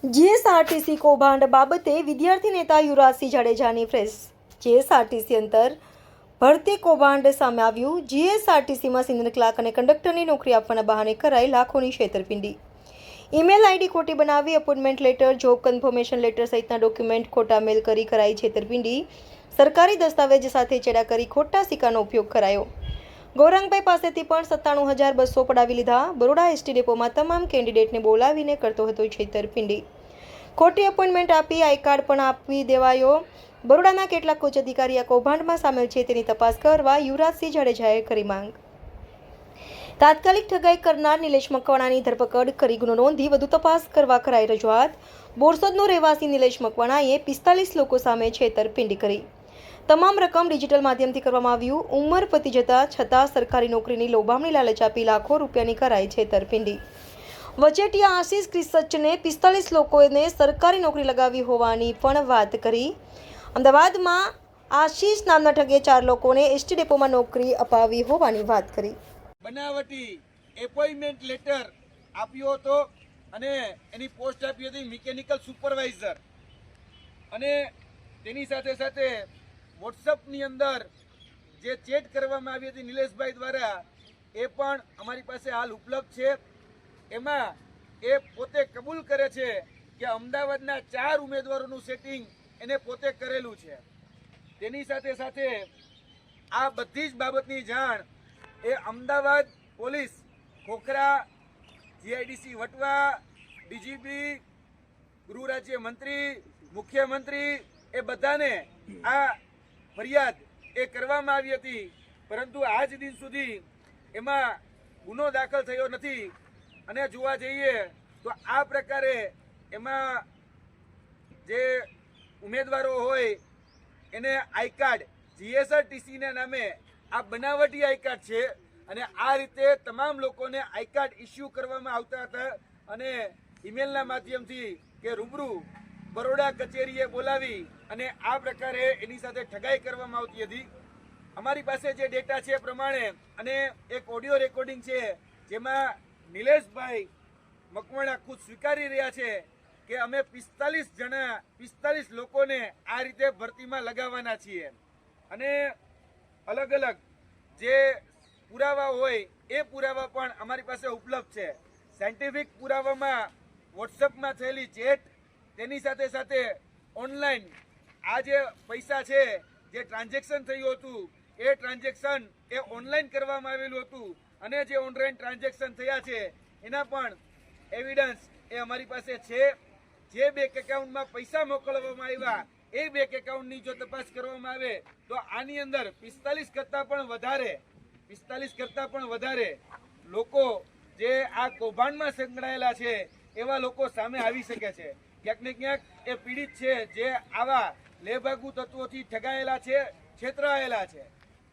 GSRTC કૌભાંડ બાબતે વિદ્યાર્થી નેતા યુવરાજસિંહ જાડેજાની પ્રેસ. જીએસઆરટીસી અંતર ભરતી કૌભાંડ સામે આવ્યું. જીએસઆરટીસીમાં સિગ્નલ ક્લાર્ક અને કંડક્ટરની નોકરી આપવાના બહાને કરાઈ લાખોની છેતરપિંડી. ઈમેલ આઈડી ખોટી બનાવી appointment letter, job confirmation letter સહિતના ડોક્યુમેન્ટ ખોટા મેલ કરી કરાઈ છેતરપિંડી. સરકારી દસ્તાવેજ સાથે ચેડા કરી ખોટા સિક્કાનો ઉપયોગ કરાયો. ગૌરાંગભાઈ પાસેથી પણ 97,200 પડાવી લીધા. બરોડા એસટી ડેપોમાં તમામ કેન્ડિડેટને બોલાવીને કરતો હતો છેતરપિંડી. ખોટી એપોઇન્ટમેન્ટ આપી આઈ કાર્ડ પણ આપી દેવાયો. બરોડાના કેટલાક ઉચ્ચ અધિકારી આ કૌભાંડમાં સામેલ છે તેની તપાસ કરવા યુવરાજસિંહ જાડેજાએ કરી માંગ. તાત્કાલિક ઠગાઈ કરનાર નિલેશ મકવાણાની ધરપકડ કરી ગુનો નોંધી વધુ તપાસ કરવા કરાઈ રજૂઆત. બોરસદનો રહેવાસી નિલેશ મકવાણાએ 45 લોકો સામે છેતરપિંડી કરી. તમામ રકમ ડિજિટલ માધ્યમથી કરવામાં આવ્યું. ઉંમર પતી જતા છતાં સરકારી નોકરીની લોભામણી લાલચ આપી લાખો રૂપિયાની કરાઈ છેતરપિંડી. વચેટિયા આશીષ ક્રિસચને 45 લોકોને સરકારી નોકરી લગાવી હોવાની પણ વાત કરી. અમદાવાદમાં આશીષ નામના ઠગે 4 લોકોને એસટી ડેપોમાં નોકરી અપાવી હોવાની વાત કરી. બનાવટી એપોઇન્ટમેન્ટ લેટર આપ્યો હતો અને એની પોસ્ટ આપી હતી મિકેનિકલ સુપરવાઇઝર, અને તેની સાથે સાથે વોટ્સઅપની અંદર જે ચેટ કરવામાં આવી હતી નિલેશભાઈ દ્વારા એ પણ અમારી પાસે હાલ ઉપલબ્ધ છે. એમાં એ પોતે કબૂલ કરે છે કે અમદાવાદના 4 ઉમેદવારોનું સેટિંગ એને પોતે કરેલું છે. તેની સાથે સાથે આ બધી જ બાબતની જાણ એ Ahmedabad police, Khokhra, GIDC Vatva, DGP, ગૃહ રાજ્ય મંત્રી, મુખ્યમંત્રી એ બધાને આ ફરિયાદ એ કરવામાં આવી હતી, પરંતુ આજ દિન સુધી એમાં ગુનો દાખલ થયો નથી. અને જોવા જઈએ તો આ પ્રકારે એમાં જે ઉમેદવારો હોય એને આઈ કાર્ડ જીએસઆરટીસીના નામે આ બનાવટી આઈ કાર્ડ છે, અને આ રીતે તમામ લોકોને આઈ કાર્ડ ઇસ્યુ કરવામાં આવતા હતા અને ઈમેલના માધ્યમથી કે રૂબરૂ બરોડા કચેરીએ બોલાવી અને આ પ્રકારે એની સાથે ઠગાઈ કરવામાં આવતી હતી. અમારી પાસે જે ડેટા છે એ પ્રમાણે અને એક ઓડિયો રેકોર્ડિંગ છે જેમાં નિલેશભાઈ મકવાણા ખુદ સ્વીકારી રહ્યા છે કે અમે 45 લોકોને આ રીતે ભરતીમાં લગાવવાના છીએ, અને અલગ અલગ જે પુરાવા હોય એ પુરાવા પણ અમારી પાસે ઉપલબ્ધ છે. સાયન્ટિફિક પુરાવામાં વોટ્સઅપમાં થયેલી ચેટ, તેની સાથે સાથે ઓનલાઈન આ જે પૈસા છે જે ટ્રાન્ઝેક્શન થયું હતું એ ટ્રાન્ઝેક્શન એ ઓનલાઈન કરવામાં આવેલું હતું, અને જે ઓનલાઈન ટ્રાન્ઝેક્શન થયા છે એના પણ એવિડન્સ એ અમારી પાસે છે. જે બેંક એકાઉન્ટમાં પૈસા મોકલવામાં આવ્યા એ બેંક એકાઉન્ટની જો તપાસ કરવામાં આવે તો આની અંદર 45 કરતાં પણ વધારે લોકો જે આ કૌભાંડમાં સંકળાયેલા છે એવા લોકો સામે આવી શકે છે. ક્યાંક ને ક્યાંક એ પીડિત છે જે આવા લેભાગુ તત્વોથી ઠગાયેલા છે, છેતરાયેલા છે,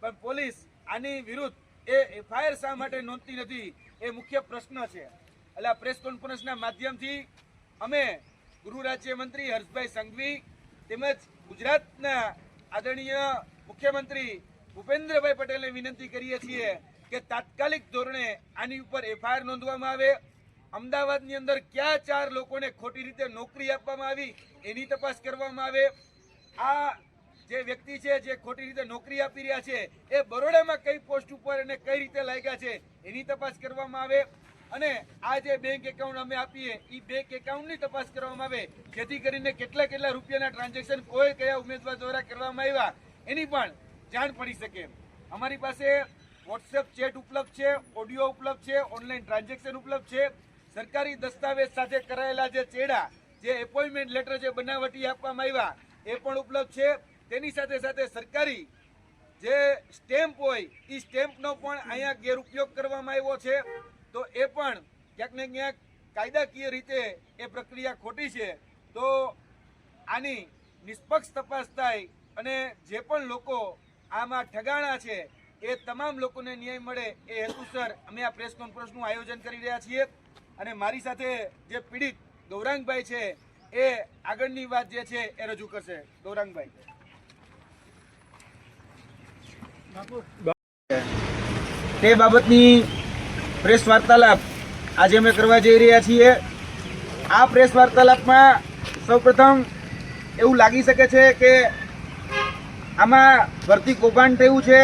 પણ પોલીસ આની વિરુદ્ધ એ એફઆઈઆર શા માટે નોંધતી નથી એ મુખ્ય પ્રશ્ન છે. એટલે આ પ્રેસ કોન્ફરન્સના માધ્યમથી અમે ગૃહ રાજ્યમંત્રી હર્ષભાઈ સંઘવી તેમજ ગુજરાતના આદરણીય મુખ્યમંત્રી ભૂપેન્દ્રભાઈ પટેલને વિનંતી કરીએ છીએ કે તાત્કાલિક ધોરણે આની ઉપર એફઆઈઆર નોંધવામાં આવે. અમદાવાદની અંદર ક્યાં 4 લોકોને ખોટી રીતે નોકરી આપવામાં આવી એની તપાસ કરવામાં આવે. આ જે વ્યક્તિ છે જે ખોટી રીતે નોકરી આપી રહ્યા છે એ બરોડામાં કઈ પોસ્ટ ઉપર અને કઈ રીતે લાગ્યા છે એની તપાસ કરવામાં આવે, અને આ જે બેંક એકાઉન્ટ અમે આપીએ એ બેંક એકાઉન્ટની તપાસ કરવામાં આવે, જેથી કરીને કેટલા રૂપિયાના ટ્રાન્ઝેક્શન કોઈ કયા ઉમેદવાર દ્વારા કરવામાં આવ્યા એની પણ જાણ પડી શકે. અમારી પાસે વોટ્સએપ ચેટ ઉપલબ્ધ છે, ઓડિયો ઉપલબ્ધ છે, ઓનલાઈન ટ્રાન્ઝેક્શન ઉપલબ્ધ છે, સરકારી દસ્તાવેજ સાથે કરાયેલા જે ચેડા, જે એપોઇન્ટમેન્ટ લેટર જે બનાવટી આપવામાં આવ્યા એ પણ ઉપલબ્ધ છે. તેની સાથે સાથે સરકારી જે સ્ટેમ્પ હોય એ સ્ટેમ્પનો પણ અહીંયા ગેરઉપયોગ કરવામાં આવ્યો છે, તો એ પણ ક્યાંક ને ક્યાંક કાયદાકીય રીતે એ પ્રક્રિયા ખોટી છે. તો આની નિષ્પક્ષ તપાસ થાય અને જે પણ લોકો આમાં ઠગાણા છે એ તમામ લોકોને ન્યાય મળે એ હેતુસર અમે આ પ્રેસ કોન્ફરન્સનું આયોજન કરી રહ્યા છીએ. અને મારી સાથે જે પીડિત ગૌરાંગભાઈ છે એ આગળની વાત જે છે એ રજૂ કરશે. ગૌરાંગભાઈ. તે બાબતની પ્રેસ વાર્તાલાપ આજે અમે કરવા જઈ રહ્યા છીએ. આ પ્રેસ વાર્તાલાપમાં સૌપ્રથમ એવું લાગી શકે છે કે આમાં ભરતી કૌભાંડ થયું છે,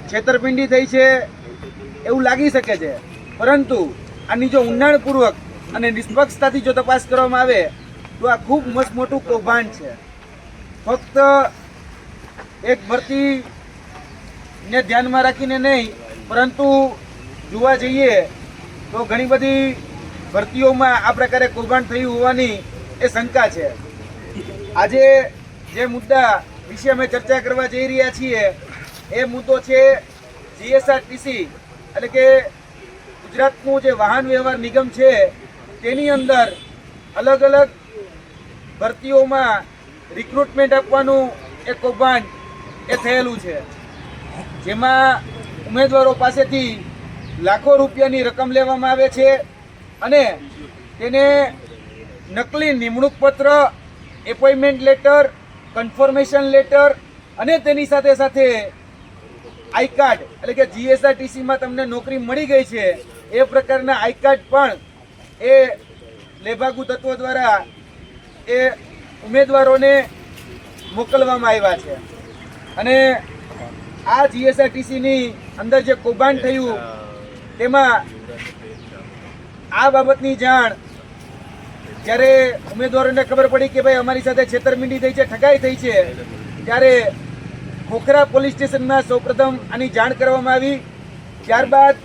છેતરપિંડી થઈ છે એવું લાગી શકે છે, પરંતુ આની જો ઊંડાણપૂર્વક અને નિષ્પક્ષતાથી જો તપાસ કરવામાં આવે તો આ ખૂબ મસ્ત મોટું કૌભાંડ છે. ફક્ત એક ભરતીને ધ્યાનમાં રાખીને નહીં, પરંતુ જોવા જઈએ તો ઘણી બધી ભરતીઓમાં આ પ્રકારે કૌભાંડ થયું હોવાની એ શંકા છે. આજે જે મુદ્દા વિશે અમે ચર્ચા કરવા જઈ રહ્યા છીએ એ મુદ્દો છે જીએસઆરટીસી એટલે કે ગુજરાતનું જે વાહન વ્યવહાર નિગમ છે તેની અંદર અલગ અલગ ભરતીઓમાં રિક્રુટમેન્ટ આપવાનું એક કૌભાંડ એ થયેલું છે, જેમાં ઉમેદવારો પાસેથી લાખો રૂપિયાની રકમ લેવામાં આવે છે અને તેને નકલી નિમણૂક પત્ર, એપોઇન્ટમેન્ટ લેટર, કન્ફર્મેશન લેટર અને તેની સાથે સાથે આઈ કાર્ડ એટલે કે જીએસઆરટીસીમાં તમને નોકરી મળી ગઈ છે એ પ્રકારના આઈ કાર્ડ પણ એ લેભાગુ તત્વો દ્વારા એ ઉમેદવારોને મોકલવામાં આવ્યા છે. અને આ જીએસઆરટીસીની અંદર જે કૌભાંડ થયું તેમાં આ બાબતની જાણ જ્યારે ઉમેદવારોને ખબર પડી કે ભાઈ અમારી સાથે છેતરપિંડી થઈ છે, ઠગાઈ થઈ છે, ત્યારે ખોખરા પોલીસ સ્ટેશનમાં સૌપ્રથમ આની જાણ કરવામાં આવી. ત્યારબાદ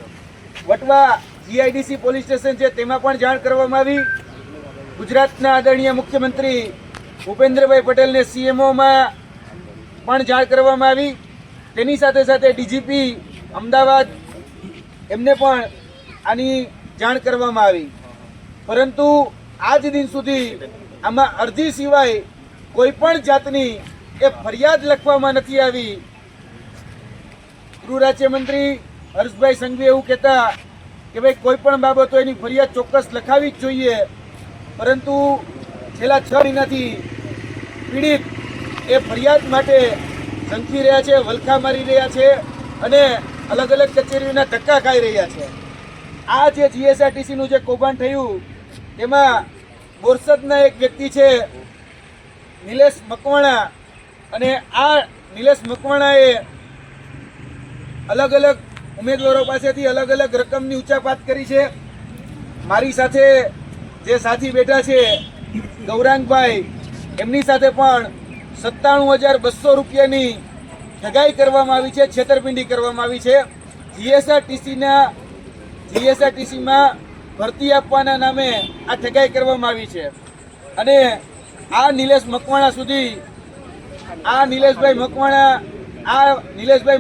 વટવા જીઆઈડીસી પોલીસ સ્ટેશન છે તેમાં પણ જાણ કરવામાં આવી. ગુજરાતના આદરણીય મુખ્યમંત્રી ભૂપેન્દ્રભાઈ પટેલને સીએમઓમાં પણ જાણ કરવામાં આવી. તેની સાથે સાથે ડીજીપી અમદાવાદ એમને પણ આની જાણ કરવામાં આવી, પરંતુ આજ દિન સુધી આમાં અરજી સિવાય કોઈ પણ જાતની એ ફરિયાદ લખવામાં નથી આવી. ગૃહ રાજ્યમંત્રી હર્ષભાઈ સંઘવી એવું કહેતા કે ભાઈ કોઈ પણ બાબત હોય એની ફરિયાદ ચોક્કસ લખાવી જ જોઈએ, પરંતુ છેલ્લા 6 મહિનાથી પીડિત એ ફરિયાદ માટે ઝંખી રહ્યા છે, વલખા મારી રહ્યા છે અને અલગ અલગ કચેરીઓના ધક્કા ખાઈ રહ્યા છે. આ જે જીએસઆરટીસીનું જે કૌભાંડ થયું તેમાં બોરસદના એક વ્યક્તિ છે નિલેશ મકવાણા, અને આ નિલેશ મકવાણાએ અલગ અલગ ઉમેદવારો પાસેથી અલગ અલગ રકમની ઉચાપાત કરી છે. મારી સાથે જે સાથી બેઠા છે ગૌરાંગભાઈ, એમની સાથે પણ 97,200 રૂપિયાની ઠગાઈ કરવામાં આવી છે, છેતરપિંડી કરવામાં આવી છે. જીએસઆરટીસીમાં ભરતી આપવાના નામે આ ઠગાઈ કરવામાં આવી છે. અને આ નિલેશભાઈ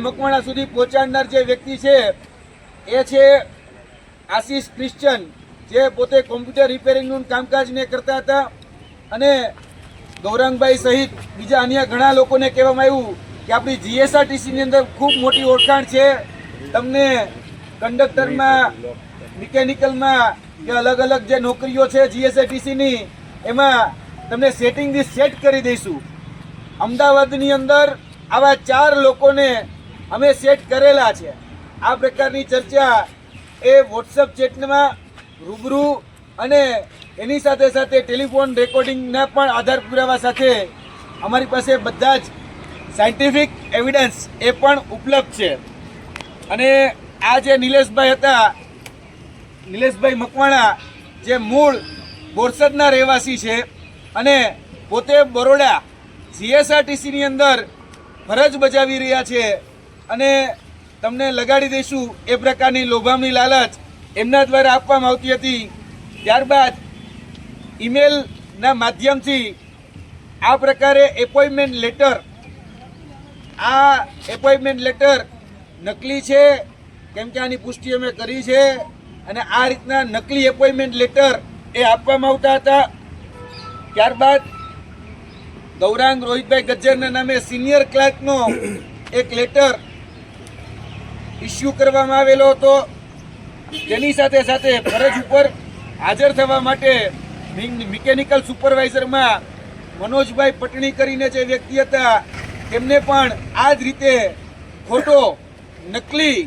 મકવાણા સુધી પહોંચાડનાર જે વ્યક્તિ છે એ છે આશીષ ક્રિશ્ચન, જે પોતે કોમ્પ્યુટર રિપેરિંગનું કામકાજને કરતા હતા. અને ગૌરાંગભાઈ સહિત બીજા અન્ય ઘણા લોકોને કહેવામાં આવ્યું કે આપણી જીએસઆરટીસીની અંદર ખૂબ મોટી ઓળખાણ છે, તમને કંડક્ટરમાં, મિકેનિકલમાં કે અલગ અલગ જે નોકરીઓ છે જીએસઆરટીસીની એમાં તમને સેટિંગથી સેટ કરી દઈશું. અમદાવાદની અંદર આવા 4 લોકોને અમે સેટ કરેલા છે. આ પ્રકારની ચર્ચા એ વોટ્સઅપ ચેટમાં રૂબરૂ અને એની સાથે સાથે ટેલિફોન રેકોર્ડિંગના પણ આધાર પુરાવા સાથે અમારી પાસે બધા જ સાયન્ટિફિક એવિડન્સ એ પણ ઉપલબ્ધ છે. અને આ જે નિલેશભાઈ હતા, નિલેશભાઈ મકવાણા, જે મૂળ બોરસદના રહેવાસી છે અને પોતે બરોડા જીએસઆરટીસીની અંદર ફરજ બજાવી રહ્યા છે, અને તમને લગાડી દઈશું એ પ્રકારની લોભામણી લાલચ એમના દ્વારા આપવામાં આવતી હતી. ત્યારબાદ ઈમેલના માધ્યમથી આ પ્રકારે એપોઇન્ટમેન્ટ લેટર નકલી છે, કેમ કે આની પુષ્ટિ અમે કરી છે, અને આ રીતના નકલી એપોઇન્ટમેન્ટ લેટર એ આપવામાં આવતા હતા. ત્યારબાદ ગૌરાંગ રોહિતભાઈ ગજ્જરના નામે સિનિયર ક્લાર્કનો એક લેટર ઇસ્યુ કરવામાં આવેલો હતો, જેની સાથે સાથે ફરજ ઉપર હાજર થવા માટે મિકેનિકલ સુપરવાઇઝરમાં મનોજભાઈ પટણી કરીને જે વ્યક્તિ હતા તેમને પણ આ જ રીતે ખોટો નકલી